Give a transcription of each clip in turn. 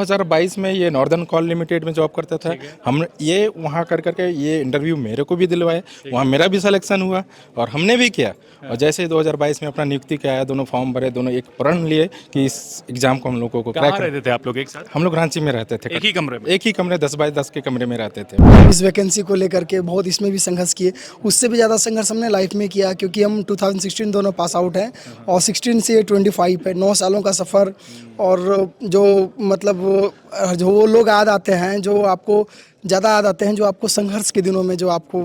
2022 में ये northern call limited में जॉब करता था। हम ये वहाँ कर करके ये इंटरव्यू मेरे को भी दिलवाए, वहाँ मेरा भी सिलेक्शन हुआ और हमने भी किया। और जैसे ही 2022 में अपना नियुक्ति किया है, दोनों फॉर्म भरे, दोनों एक प्रण लिए कि इस एग्जाम को हम लोगों को कहाँ क्रैक। रहते थे आप लोग एक साथ? हम लोग रांची में रहते थे, एक ही कमरे में? एक ही कमरे 10 बाय 10 के कमरे में रहते थे। इस वैकेंसी को लेकर के बहुत इसमें भी संघर्ष किए, उससे भी ज़्यादा संघर्ष हमने लाइफ में किया, क्योंकि हम 2016 दोनों पास आउट हैं और 16 से 25 है, 9 सालों का सफ़र। और जो मतलब जो वो लोग याद आते हैं, जो आपको ज़्यादा याद आते हैं, जो आपको संघर्ष के दिनों में जो आपको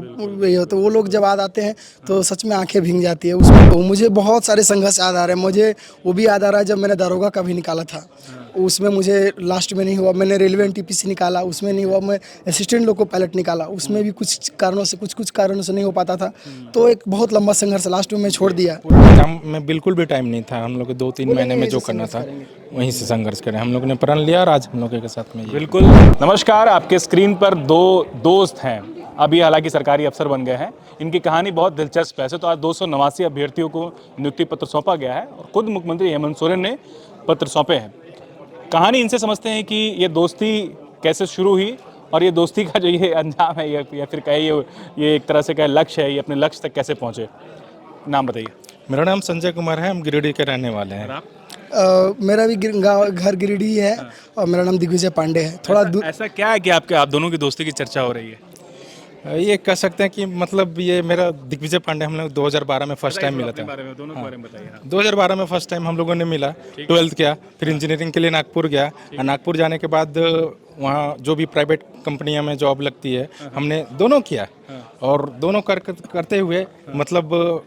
ये होता है, वो लोग जब याद आते हैं तो सच में आंखें भीग जाती है उसमें। तो मुझे बहुत सारे संघर्ष याद आ रहे हैं। मुझे वो भी याद आ रहा है जब मैंने दारोगा का भी निकाला था, उसमें मुझे लास्ट में नहीं हुआ। मैंने रेलवे एनटीपीसी निकाला, उसमें नहीं हुआ। मैं असिस्टेंट लोको पायलट निकाला, उसमें भी कुछ कारणों से नहीं हो पाता था। तो एक बहुत लंबा संघर्ष, लास्ट में मैं छोड़ दिया। एग्जाम में बिल्कुल भी टाइम नहीं था, हम लोग 2-3 महीने में जो करना था वहीं से संघर्ष करें। हम लोग ने प्रण लिया और आज हम लोग के साथ में बिल्कुल। नमस्कार, आपके स्क्रीन पर दो दोस्त हैं, अभी हालांकि सरकारी अफसर बन गए हैं। इनकी कहानी बहुत दिलचस्प है। तो आज 289 अभ्यर्थियों को नियुक्ति पत्र सौंपा गया है और खुद मुख्यमंत्री हेमंत सोरेन ने पत्र सौंपे हैं। कहानी इनसे समझते हैं कि ये दोस्ती कैसे शुरू हुई और ये दोस्ती का जो ये अंजाम है या फिर कहे ये एक तरह से कहे लक्ष्य है, ये अपने लक्ष्य तक कैसे पहुँचे। नाम बताइए। मेरा नाम संजय कुमार है, हम गिरिडीह के रहने वाले हैं। मेरा भी घर गिरिडीह है और मेरा नाम दिग्विजय पांडे है। थोड़ा ऐसा क्या है कि आप दोनों की दोस्ती की चर्चा हो रही है? ये कह सकते हैं कि मतलब ये मेरा दिग्विजय पांडे हम लोग 2012 में फर्स्ट टाइम मिला था। दोनों के बारे में बताइए। 2012 में फर्स्ट टाइम हम लोगों ने मिला, 12th किया, फिर इंजीनियरिंग के लिए नागपुर गया। और नागपुर जाने के बाद वहाँ जो भी प्राइवेट कंपनियां में जॉब लगती है हमने दोनों किया। और दोनों करते हुए मतलब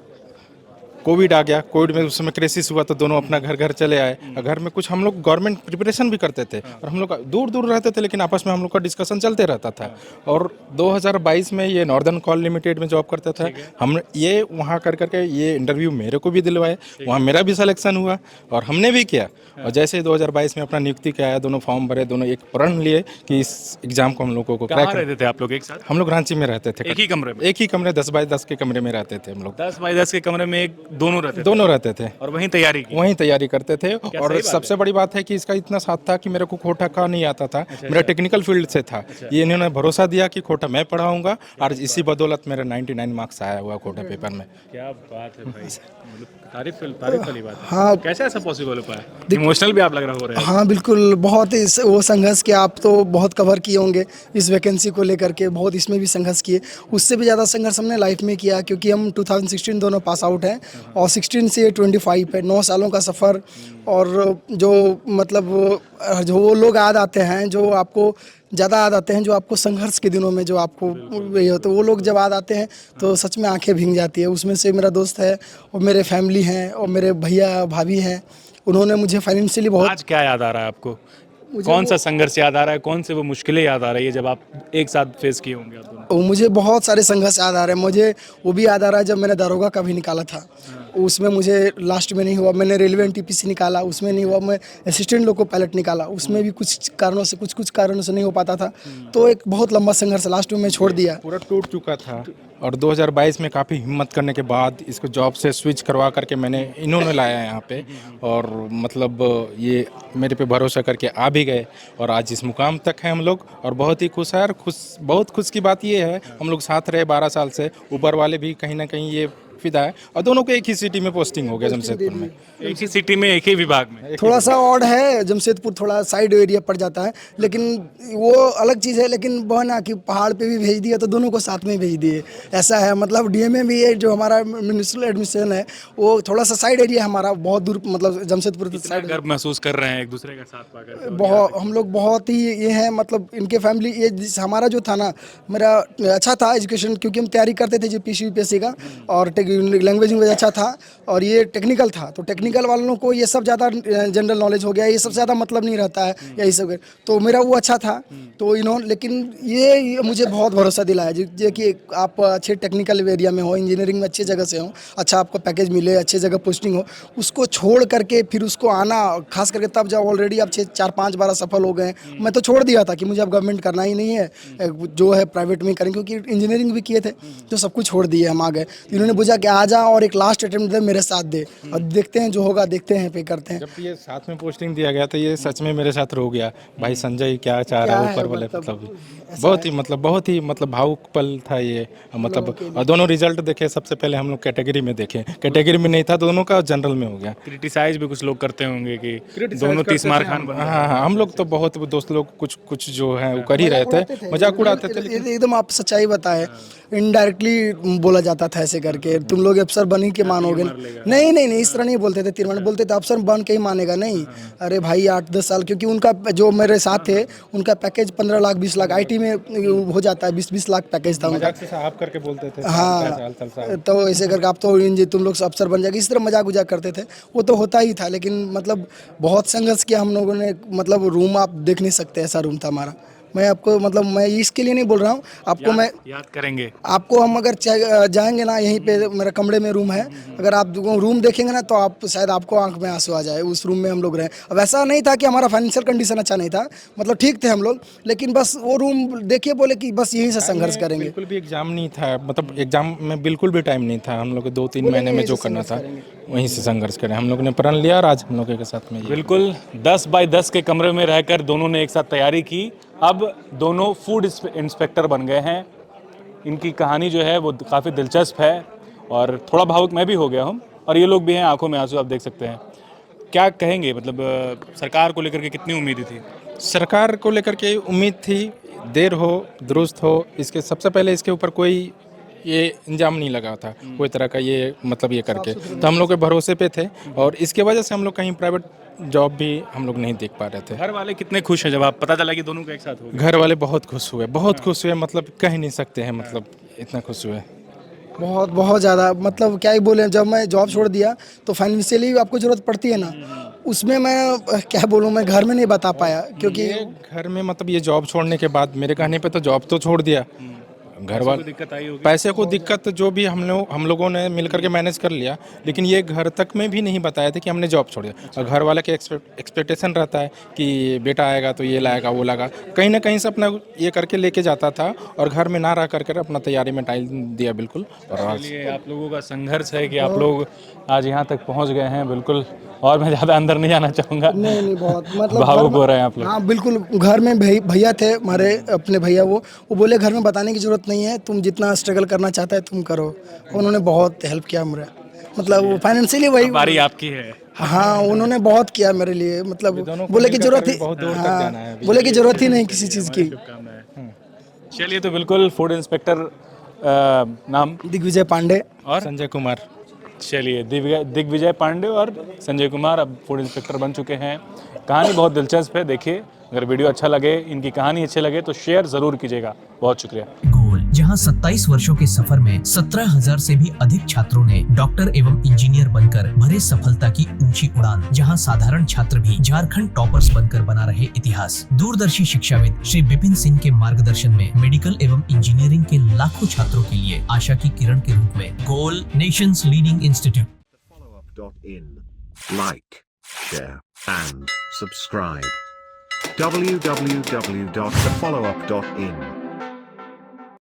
कोविड आ गया, कोविड में उस समय क्राइसिस हुआ तो दोनों अपना घर घर चले आए। और घर में कुछ हम लोग गवर्नमेंट प्रिपरेशन भी करते थे और हम लोग दूर दूर रहते थे, लेकिन आपस में हम लोग का डिस्कशन चलते रहता था। और 2022 में ये नॉर्दर्न कॉल लिमिटेड में जॉब करता था। हम ये वहाँ कर करके ये इंटरव्यू मेरे को भी दिलवाए, वहाँ मेरा भी सिलेक्शन हुआ और हमने भी किया। और जैसे ही 2022 में अपना नियुक्ति किया है, दोनों फॉर्म भरे, दोनों एक प्रण लिए कि इस एग्जाम को हम लोगों को कहाँ रहते थे आप लोग एक साथ? हम लोग रांची में रहते थे, एक ही कमरे में? एक ही कमरे 10 बाय 10 के कमरे में रहते थे हम लोग। 10 बाई 10 के कमरे में दोनों रहते थे और वहीं तैयारी की? वहीं तैयारी करते थे। और सबसे बड़ी बात है कि इसका इतना साथ था कि मेरे को खोटा का नहीं आता था। मेरा टेक्निकल फील्ड से था। ये इन्होंने भरोसा दिया कि खोटा मैं पढ़ाऊंगा और इसी बदौलत मेरा 99 मार्क्स आया हुआ खोटा पेपर में। क्या बात है भाई, तारीफ वाली बात है। हाँ, कैसे ऐसा पॉसिबल हो पाया? इमोशनल भी आप लग रहा हो रहे हैं। हाँ बिल्कुल, बहुत वो संघर्ष के आप तो बहुत कवर किए होंगे इस वैकेंसी को लेकर के, बहुत इसमें भी संघर्ष किए, उससे भी ज़्यादा संघर्ष हमने लाइफ में किया, क्योंकि हम 2016 दोनों पास आउट हैं और 16 से 25 है, 9 सालों का सफ़र। और जो मतलब जो वो लोग याद आते हैं, जो आपको ज़्यादा याद आते हैं, जो आपको संघर्ष के दिनों में जो आपको ये होता है, वो लोग जब याद आते हैं तो सच में आंखें भीग जाती है। उसमें से मेरा दोस्त है और मेरे फैमिली हैं और मेरे भैया भाभी हैं, उन्होंने मुझे फाइनेंशियली बहुत। आज क्या याद आ रहा है आपको? कौन सा संघर्ष याद आ रहा है? कौन से वो मुश्किलें याद आ रही है जब आप एक साथ फेस किए होंगे आप दोनों? मुझे बहुत सारे संघर्ष याद आ रहे हैं। मुझे वो भी याद आ रहा है जब मैंने दारोगा का भी निकाला था, उसमें मुझे लास्ट में नहीं हुआ। मैंने रेलवे एनटीपीसी निकाला, उसमें नहीं हुआ। मैं असिस्टेंट लोको पायलट निकाला, उसमें भी कुछ कारणों से नहीं हो पाता था। तो एक बहुत लंबा संघर्ष, लास्ट में मैं छोड़ दिया। पूरा टूट चुका था और 2022 में काफ़ी हिम्मत करने के बाद इसको जॉब से स्विच करवा करके मैंने इन्होंने लाया यहाँ पे। और मतलब ये मेरे पे भरोसा करके आ भी गए और आज इस मुकाम तक हैं हम लोग और बहुत ही खुश है। और बहुत खुश की बात ये है, हम लोग साथ रहे 12 साल से, ऊपर वाले भी कहीं ना कहीं ये फिदा है और दोनों को एक ही सिटी में पोस्टिंग हो गया, जमशेदपुर में। एक ही सिटी में, एक ही विभाग में। थोड़ा सा ऑड है, जमशेदपुर थोड़ा साइड एरिया पड़ जाता है, लेकिन वो अलग चीज़ है। लेकिन वो ना कि पहाड़ पे भी भेज दिया तो दोनों को साथ में भेज दिए, ऐसा है। मतलब डीएमए भी है, जो हमारा म्यूनिसिपल एडमिशन है, वो थोड़ा सा साइड एरिया हमारा, बहुत दूर, मतलब जमशेदपुर साइड। गर्व महसूस कर रहे हैं एक दूसरे का साथ पाकर? बहुत, हम लोग बहुत ही ये हैं, मतलब इनके फैमिली, ये हमारा जो था ना, मेरा अच्छा था एजुकेशन, क्योंकि हम तैयारी करते थे जेपीसी यूपीएससी का और लैंग्वेज में अच्छा था। और ये टेक्निकल था, तो टेक्निकल वालों को ये सब ज़्यादा जनरल नॉलेज हो गया, ये सब ज़्यादा मतलब नहीं रहता है, यही सब। तो मेरा वो अच्छा था, तो इन्होंने, लेकिन ये मुझे बहुत भरोसा दिलाया जो कि आप अच्छे टेक्निकल एरिया में हो, इंजीनियरिंग में अच्छी जगह से हो, अच्छा आपको पैकेज मिले, अच्छी जगह पोस्टिंग हो, उसको छोड़ करके फिर उसको आना, खास करके तब जब ऑलरेडी आप 4-5 बार सफल हो गए। मैं तो छोड़ दिया था कि मुझे अब गवर्नमेंट करना ही नहीं है, जो है प्राइवेट में करें, क्योंकि इंजीनियरिंग भी किए थे, तो सब कुछ छोड़ दिए, हम आ गए। इन्होंने कि आ जा और एक लास्ट अटेम्प्ट दे, मेरे साथ दे, और देखते हैं जो होगा, देखते हैं पे करते हैं। जब ये साथ में पोस्टिंग दिया गया तो ये सच में मेरे साथ रो गया भाई संजय क्या चाह रहा क्या है है ऊपर वाले मतलब, मतलब बहुत ही मतलब भावुक पल था ये मतलब। और दोनों रिजल्ट देखे, सबसे पहले हम लोग कैटेगरी में देखे, कैटेगरी में नहीं था दोनों का, जनरल में हो गया। क्रिटिसाइज भी कुछ लोग करते होंगे कि दोनों 30 मार खान बन हाँ हाँ, हम लोग तो बहुत दोस्त लोग कुछ कुछ जो है वो कर ही रहे थे, मजाक उड़ाते थे। लेकिन एकदम आप सच्चाई बताए, इनडायरेक्टली बोला जाता था ऐसे करके, तुम लोग अफसर बन ही के मानोगे। नहीं नहीं नहीं, इस तरह नहीं बोलते थे, तीर बोलते थे अफसर बन के ही मानेगा। नहीं, अरे भाई 8-10 साल, क्योंकि उनका जो मेरे साथ थे उनका पैकेज 15 लाख 20 लाख आईटी में हो जाता है, 20-20 लाख पैकेज था उनका। मजाक से साहब करके बोलते थे हाँ, तो ऐसे करके आप तो तुम लोग अफसर बन जाएगी, इस तरह मजाक उजाक करते थे। वो तो होता ही था, लेकिन मतलब बहुत संघर्ष किया हम लोगों ने। मतलब रूम आप देख नहीं सकते, ऐसा रूम था हमारा। मैं आपको मतलब मैं इसके लिए नहीं बोल रहा हूँ आपको, मैं याद करेंगे। आपको हम अगर जाएंगे ना, यहीं पे मेरा कमरे में रूम है, अगर आप रूम देखेंगे ना तो आप शायद आपको आंख में आंसू आ जाए। उस रूम में हम लोग रहे। अब ऐसा नहीं था कि हमारा फाइनेंशियल कंडीशन अच्छा नहीं था, मतलब ठीक थे हम लोग, लेकिन बस वो रूम देखिए बोले कि बस यहीं से संघर्ष करेंगे। बिल्कुल भी एग्जाम नहीं था, मतलब एग्जाम में बिल्कुल भी टाइम नहीं था। हम लोग को 2-3 महीने में जो करना था वहीं से संघर्ष करें। हम लोग ने प्रण लिया और आज हम लोग के साथ में ये बिल्कुल 10 बाय 10 के कमरे में रहकर दोनों ने एक साथ तैयारी की। अब दोनों फूड इंस्पेक्टर बन गए हैं। इनकी कहानी जो है वो काफ़ी दिलचस्प है और थोड़ा भावुक मैं भी हो गया हूँ, और ये लोग भी हैं, आंखों में आंसू आप देख सकते हैं। क्या कहेंगे, मतलब सरकार को लेकर के कितनी उम्मीद थी? सरकार को लेकर के उम्मीद थी, देर हो दुरुस्त हो, इसके सबसे पहले इसके ऊपर कोई ये इंजाम नहीं लगा था कोई तरह का, ये मतलब ये करके तो हम लोग के भरोसे पे थे, और इसके वजह से हम लोग कहीं प्राइवेट जॉब भी हम लोग नहीं देख पा रहे थे। घर वाले कितने खुश हैं जब आप पता चला कि दोनों का एक साथ हो गया? घर वाले बहुत खुश हुए, बहुत खुश हुए, मतलब कह नहीं सकते हैं, मतलब इतना खुश हुए। बहुत बहुत ज़्यादा, मतलब क्या ही बोले। जब मैं जॉब छोड़ दिया तो फाइनेंशियली आपको ज़रूरत पड़ती है ना, उसमें मैं क्या बोलूँ, मैं घर में नहीं बता पाया, क्योंकि ये घर में मतलब ये जॉब छोड़ने के बाद मेरे कहने पे तो जॉब तो छोड़ दिया, घर वाले दिक्कत आई होगी। पैसे को दिक्कत जो भी हम लोगों ने मिलकर के मैनेज कर लिया, लेकिन ये घर तक में भी नहीं बताया था कि हमने जॉब छोड़ दिया। और घर वाले के एक्सपेक्टेशन रहता है कि बेटा आएगा तो ये लाएगा वो लाएगा, कहीं ना कहीं से अपना ये करके लेके जाता था, और घर में ना रह करके अपना तैयारी में टाइम दिया बिल्कुल। और आज चलिए, आप लोगों का संघर्ष है कि आप लोग आज यहाँ तक पहुँच गए हैं। बिल्कुल, और मैं ज़्यादा अंदर नहीं जाना चाहूँगा। नहीं नहीं, बहुत मतलब भावुक हो रहे हैं आप लोग। हाँ बिल्कुल। घर में भैया थे हमारे, अपने भैया, वो बोले घर में बताने की जरूरत नहीं है, तुम जितना स्ट्रगल करना चाहता है तुम करो। उन्होंने बहुत हेल्प किया मेरा, मतलब वो फाइनेंशियली वही। बारी आपकी है। हाँ, उन्होंने बहुत किया मेरे लिए, मतलब बोले कि जरूरत ही, हाँ बोले कि जरूरत ही नहीं किसी चीज़ की। चलिए, तो बिल्कुल फूड इंस्पेक्टर नाम दिग्विजय पांडे और संजय कुमार। चलिए, दिग्विजय पांडे और संजय कुमार अब फूड इंस्पेक्टर बन चुके हैं। कहानी बहुत दिलचस्प है। देखिए, अगर वीडियो अच्छा लगे, इनकी कहानी अच्छी लगे तो शेयर जरूर कीजिएगा। बहुत शुक्रिया। गोल, जहां 27 वर्षों के सफर में 17,000 से भी अधिक छात्रों ने डॉक्टर एवं इंजीनियर बनकर भरे सफलता की ऊंची उड़ान, जहां साधारण छात्र भी झारखंड टॉपर्स बनकर बना रहे इतिहास। दूरदर्शी शिक्षाविद श्री विपिन सिंह के मार्गदर्शन में मेडिकल एवं इंजीनियरिंग के लाखों छात्रों के लिए आशा की किरण के रूप में गोल, nation's leading institute. followup.in. Like, share, and subscribe. www.thefollowup.in